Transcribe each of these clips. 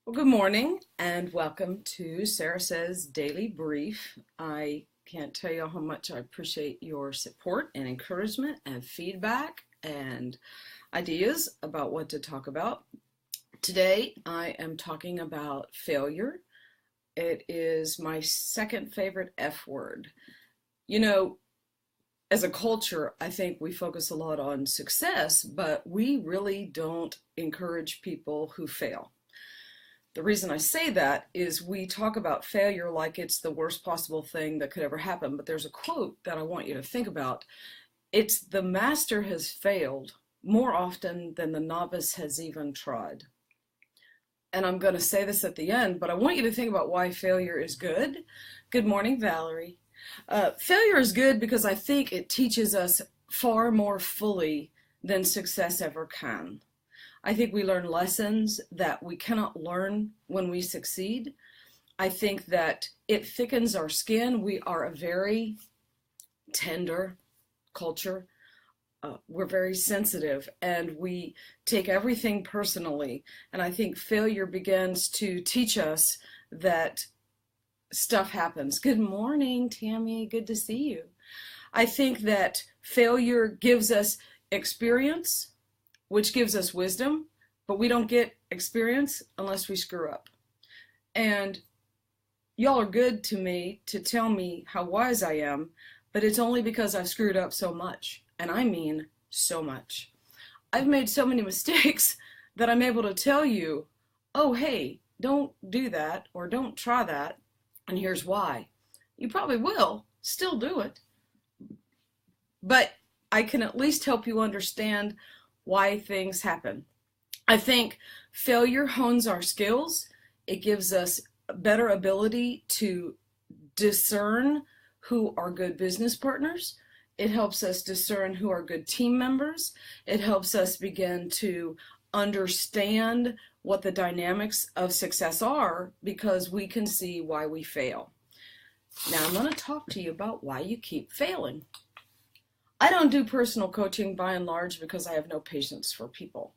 Well, good morning and welcome to Sarah Says Daily Brief. I can't tell you how much I appreciate your support and encouragement and feedback and ideas about what to talk about. Today I am talking about failure. It is my second favorite F word. You know, as a culture, I think we focus a lot on success, but we really don't encourage people who fail. The reason I say that is we talk about failure like it's the worst possible thing that could ever happen, but there's a quote that I want you to think about. It's the master has failed more often than the novice has even tried. And I'm going to say this at the end, but I want you to think about why failure is good. Good morning, Valerie. Failure is good because I think it teaches us far more fully than success ever can. I think we learn lessons that we cannot learn when we succeed. I think that it thickens our skin. We are a very tender culture. We're very sensitive and we take everything personally. And I think failure begins to teach us that stuff happens. Good morning, Tammy. Good to see you. I think that failure gives us experience, which gives us wisdom, but we don't get experience unless we screw up. And y'all are good to me to tell me how wise I am, but it's only because I've screwed up so much, and I mean so much. I've made so many mistakes that I'm able to tell you, oh, hey, don't do that, or don't try that, and here's why. You probably will still do it, but I can at least help you understand why things happen. I think failure hones our skills. It gives us a better ability to discern who are good business partners. It helps us discern who are good team members. It helps us begin to understand what the dynamics of success are because we can see why we fail. Now I'm going to talk to you about why you keep failing. I don't do personal coaching by and large because I have no patience for people.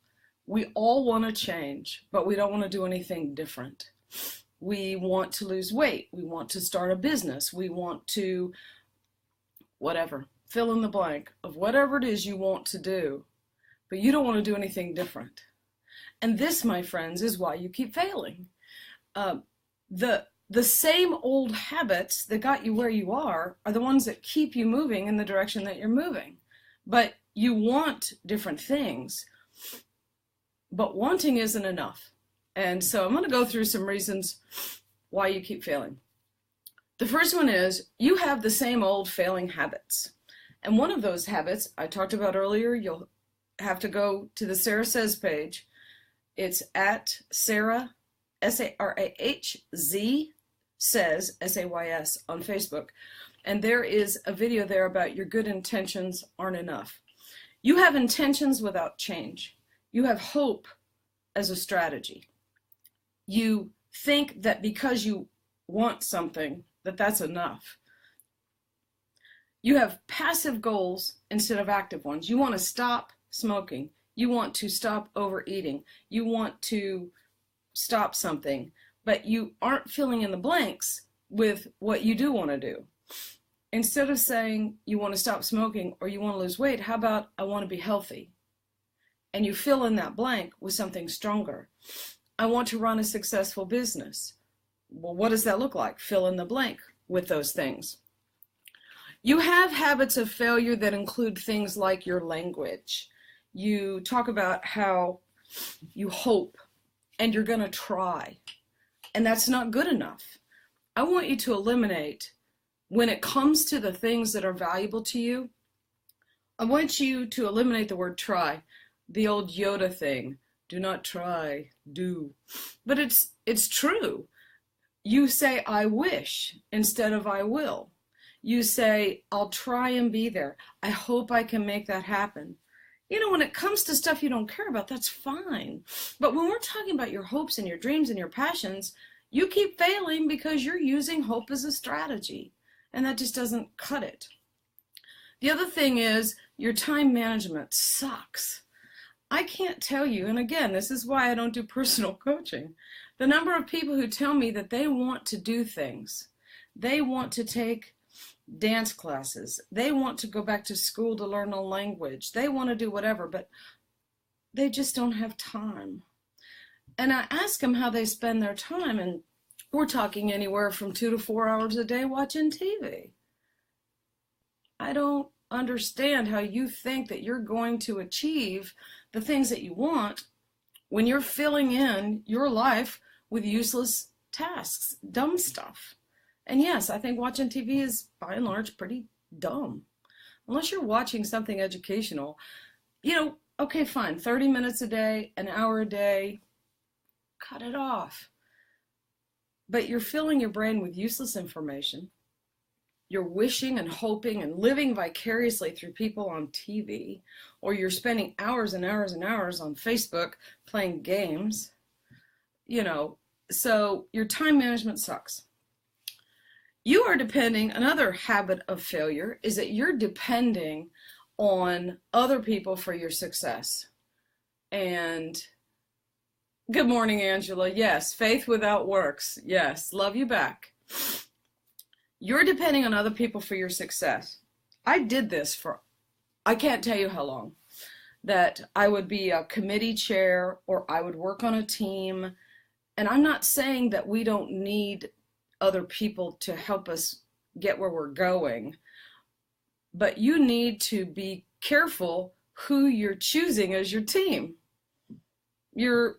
We all want to change, but we don't want to do anything different. We want to lose weight. We want to start a business. We want to, whatever, fill in the blank of whatever it is you want to do, but you don't want to do anything different. And this, my friends, is why you keep failing. The same old habits that got you where you are the ones that keep you moving in the direction that you're moving. But you want different things, but wanting isn't enough. And so I'm going to go through some reasons why you keep failing. The first one is you have the same old failing habits. And one of those habits I talked about earlier, you'll have to go to the Sarah Says page. It's at Sarah, S-A-R-A-H-Z, Says, S-A-Y-S, on Facebook. And there is a video there about your good intentions aren't enough. You have intentions without change. You have hope as a strategy. You think that because you want something, that that's enough. You have passive goals instead of active ones. You want to stop smoking. You want to stop overeating. You want to stop something, but you aren't filling in the blanks with what you do want to do. Instead of saying you want to stop smoking or you want to lose weight, how about I want to be healthy? And you fill in that blank with something stronger. I want to run a successful business. Well, what does that look like? Fill in the blank with those things. You have habits of failure that include things like your language. You talk about how you hope and you're going to try, and that's not good enough. I want you to eliminate, when it comes to the things that are valuable to you, I want you to eliminate the word try. The old Yoda thing, do not try, do. But it's true. You say I wish instead of I will. You say I'll try and be there. I hope I can make that happen. You know, when it comes to stuff you don't care about, that's fine. But when we're talking about your hopes and your dreams and your passions, you keep failing because you're using hope as a strategy. And that just doesn't cut it. The other thing is your time management sucks. I can't tell you, and again, this is why I don't do personal coaching, the number of people who tell me that they want to do things. They want to take dance classes. They want to go back to school to learn a language. They want to do whatever, but they just don't have time. And I ask them how they spend their time, and we're talking anywhere from 2 to 4 hours a day watching TV. I don't understand how you think that you're going to achieve the things that you want when you're filling in your life with useless tasks, dumb stuff. And yes, I think watching TV is by and large pretty dumb. Unless you're watching something educational, okay, fine, 30 minutes a day, an hour a day, cut it off. But you're filling your brain with useless information. You're wishing and hoping and living vicariously through people on TV, or you're spending hours and hours and hours on Facebook playing games, so your time management sucks. You are depending, another habit of failure is that you're depending on other people for your success. And good morning, Angela. Yes, faith without works. Yes, love you back. You're depending on other people for your success. I did this for, I can't tell you how long, that I would be a committee chair or I would work on a team. And I'm not saying that we don't need other people to help us get where we're going, but you need to be careful who you're choosing as your team. You're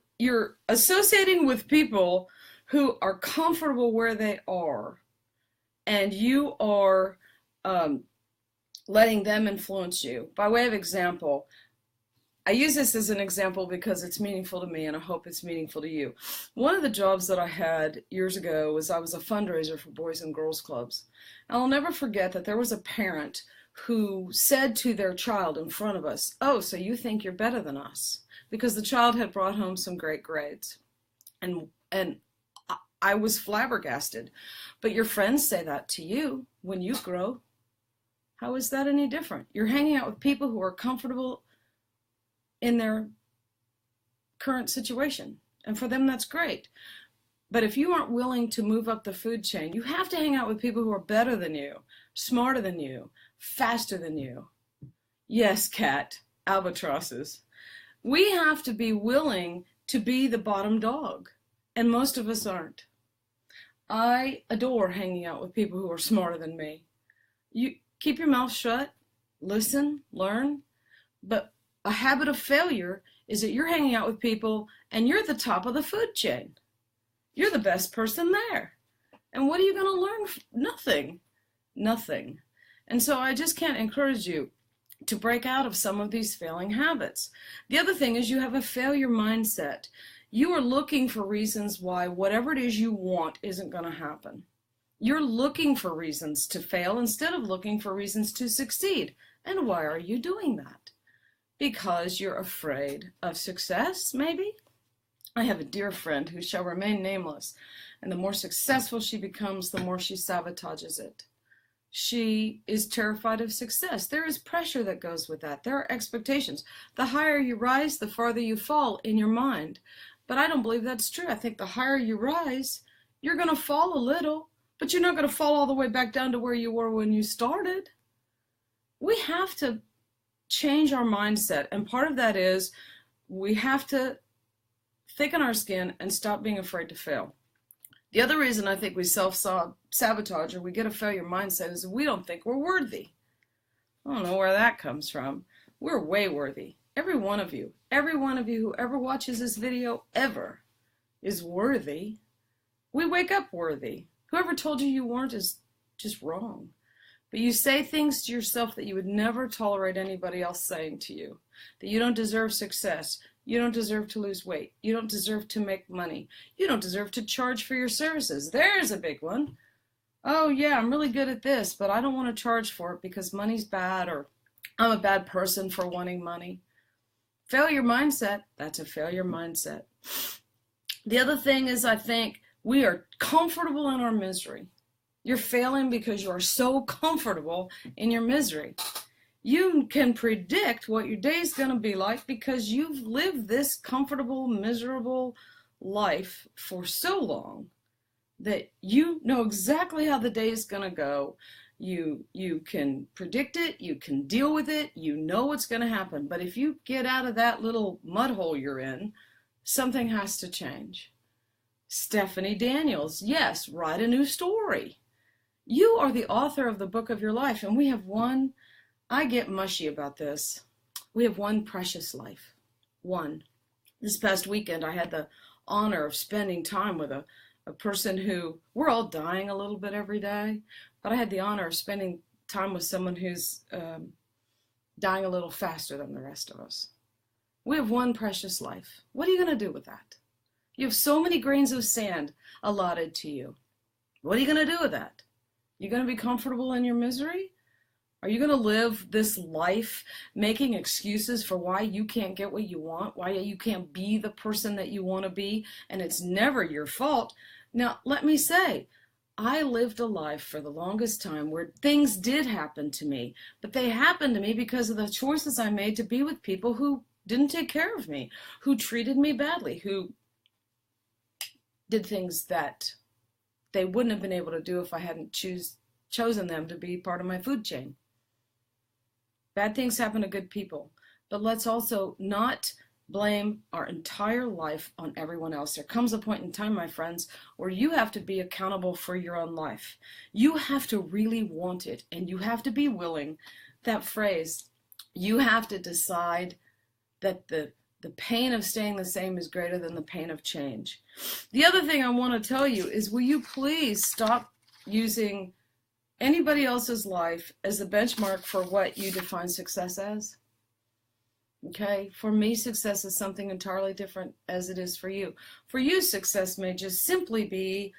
associating with people who are comfortable where they are, and you are letting them influence you. By way of example, I use this as an example because it's meaningful to me and I hope it's meaningful to you. One of the jobs that I had years ago was I was a fundraiser for Boys and Girls Clubs. And I'll never forget that there was a parent who said to their child in front of us, "Oh, so you think you're better than us?" Because the child had brought home some great grades. And I was flabbergasted. But your friends say that to you when you grow. How is that any different? You're hanging out with people who are comfortable in their current situation. And for them, that's great. But if you aren't willing to move up the food chain, you have to hang out with people who are better than you, smarter than you, faster than you. Yes, Kat, albatrosses. We have to be willing to be the bottom dog. And most of us aren't. I adore hanging out with people who are smarter than me. You keep your mouth shut, listen, learn. But a habit of failure is that you're hanging out with people and you're at the top of the food chain. You're the best person there. And what are you going to learn? Nothing. Nothing. And so I just can't encourage you to break out of some of these failing habits. The other thing is you have a failure mindset. You are looking for reasons why whatever it is you want isn't going to happen. You're looking for reasons to fail instead of looking for reasons to succeed. And why are you doing that? Because you're afraid of success, maybe? I have a dear friend who shall remain nameless, and the more successful she becomes, the more she sabotages it. She is terrified of success. There is pressure that goes with that. There are expectations. The higher you rise, the farther you fall in your mind. But I don't believe that's true. I think the higher you rise, you're going to fall a little, but you're not going to fall all the way back down to where you were when you started. We have to change our mindset, and part of that is we have to thicken our skin and stop being afraid to fail. The other reason I think we self-sabotage or we get a failure mindset is we don't think we're worthy. I don't know where that comes from. We're way worthy. Every one of you who ever watches this video ever is worthy. We wake up worthy. Whoever told you you weren't is just wrong. But you say things to yourself that you would never tolerate anybody else saying to you. That you don't deserve success. You don't deserve to lose weight. You don't deserve to make money. You don't deserve to charge for your services. There's a big one. Oh yeah, I'm really good at this, but I don't want to charge for it because money's bad, or I'm a bad person for wanting money. Failure mindset, that's a failure mindset. The other thing is I think we are comfortable in our misery. You're failing because you are so comfortable in your misery. You can predict what your day is going to be like because you've lived this comfortable, miserable life for so long that you know exactly how the day is going to go. You can predict it, you can deal with it, you know what's going to happen. But if you get out of that little mud hole you're in, something has to change. Stephanie Daniels, yes, write a new story. You are the author of the book of your life, and we have one. I get mushy about this. We have one precious life. One. This past weekend, I had the honor of spending time with a person who, we're all dying a little bit every day, but I had the honor of spending time with someone who's dying a little faster than the rest of us. We have one precious life. What are you going to do with that? You have so many grains of sand allotted to you. What are you going to do with that? You going to be comfortable in your misery? Are you going to live this life making excuses for why you can't get what you want, why you can't be the person that you want to be, and it's never your fault? Now, let me say, I lived a life for the longest time where things did happen to me, but they happened to me because of the choices I made to be with people who didn't take care of me, who treated me badly, who did things that they wouldn't have been able to do if I hadn't chosen them to be part of my food chain. Bad things happen to good people, but let's also not blame our entire life on everyone else. There comes a point in time, my friends, where you have to be accountable for your own life. You have to really want it, and you have to be willing. That phrase, you have to decide that the pain of staying the same is greater than the pain of change. The other thing I want to tell you is, will you please stop using anybody else's life as the benchmark for what you define success as? Okay, for me, success is something entirely different as it is for you. For you, success may just simply be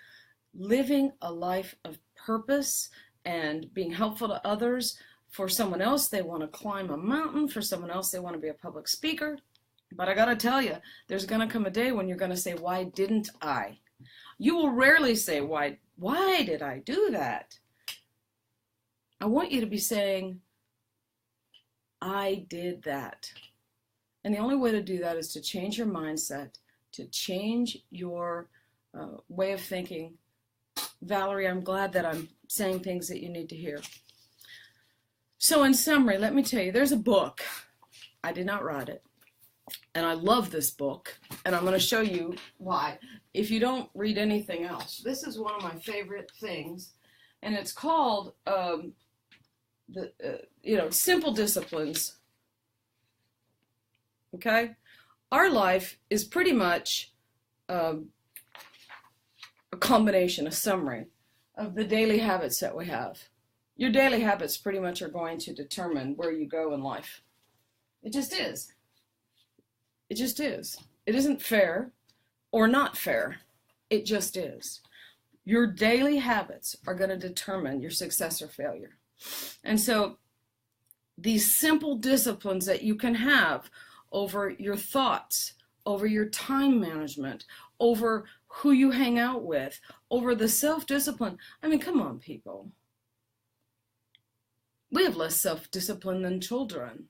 living a life of purpose and being helpful to others. For someone else, they want to climb a mountain. For someone else, they want to be a public speaker. But I got to tell you, there's going to come a day when you're going to say, why didn't I? You will rarely say, why did I do that? I want you to be saying, I did that. And the only way to do that is to change your mindset, to change your way of thinking. Valerie, I'm glad that I'm saying things that you need to hear. So in summary, let me tell you, there's a book. I did not write it. And I love this book. And I'm going to show you why. If you don't read anything else, this is one of my favorite things. And it's called Simple Disciplines. Okay? Our life is pretty much a combination, a summary of the daily habits that we have. Your daily habits pretty much are going to determine where you go in life. It just is. It just is. It isn't fair or not fair. It just is. Your daily habits are going to determine your success or failure. And so these simple disciplines that you can have over your thoughts, over your time management, over who you hang out with, over the self-discipline. I mean, come on, people. We have less self-discipline than children.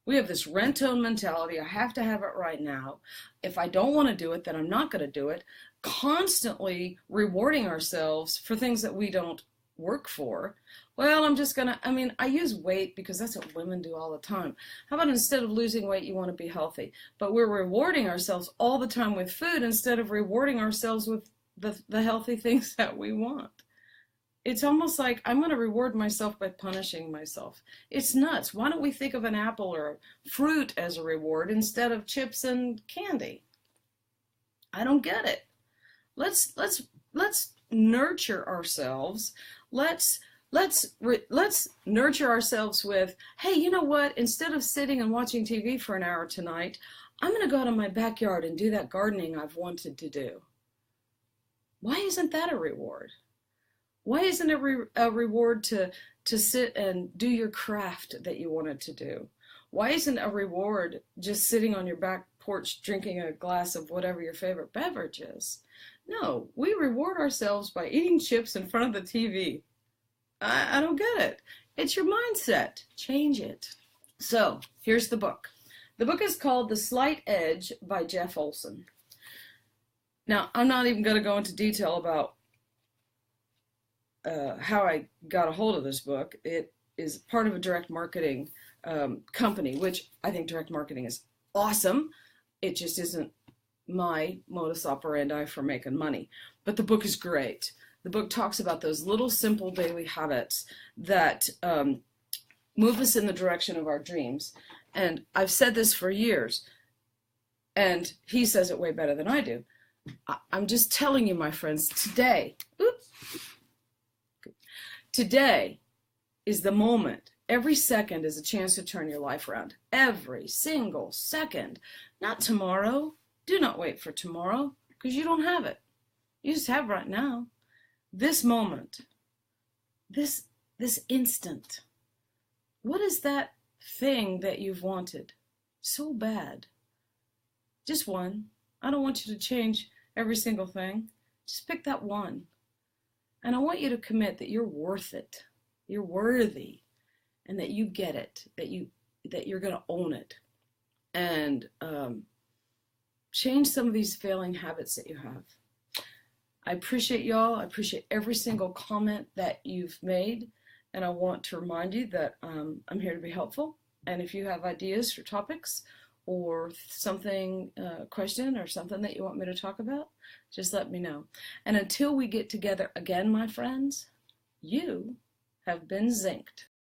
We have this rent-own mentality. I have to have it right now. If I don't want to do it, then I'm not going to do it. Constantly rewarding ourselves for things that we don't work for. Well, I use weight because that's what women do all the time. How about instead of losing weight, you want to be healthy? But we're rewarding ourselves all the time with food instead of rewarding ourselves with the healthy things that we want. It's almost like I'm going to reward myself by punishing myself. It's nuts. Why don't we think of an apple or fruit as a reward instead of chips and candy? I don't get it. Let's nurture ourselves. Let's nurture ourselves with, hey, you know what? Instead of sitting and watching TV for an hour tonight, I'm going to go out in my backyard and do that gardening I've wanted to do. Why isn't that a reward? Why isn't it a reward to sit and do your craft that you wanted to do? Why isn't a reward just sitting on your back porch drinking a glass of whatever your favorite beverage is? No, we reward ourselves by eating chips in front of the TV. I don't get it. It's your mindset. Change it. So here's the book. The book is called The Slight Edge by Jeff Olson. Now, I'm not even going to go into detail about how I got a hold of this book. It is part of a direct marketing company, which I think direct marketing is awesome. It just isn't my modus operandi for making money. But the book is great. The book talks about those little simple daily habits that move us in the direction of our dreams. And I've said this for years, and he says it way better than I do. I'm just telling you, my friends, today is the moment. Every second is a chance to turn your life around. Every single second. Not tomorrow. Do not wait for tomorrow, because you don't have it. You just have right now. This moment. This instant. What is that thing that you've wanted so bad? Just one. I don't want you to change every single thing. Just pick that one. And I want you to commit that you're worth it. You're worthy. And that you get it. That you're going to own it. And change some of these failing habits that you have. I appreciate y'all. I appreciate every single comment that you've made. And I want to remind you that I'm here to be helpful. And if you have ideas for topics or something, question or something that you want me to talk about, just let me know. And until we get together again, my friends, you have been zinced.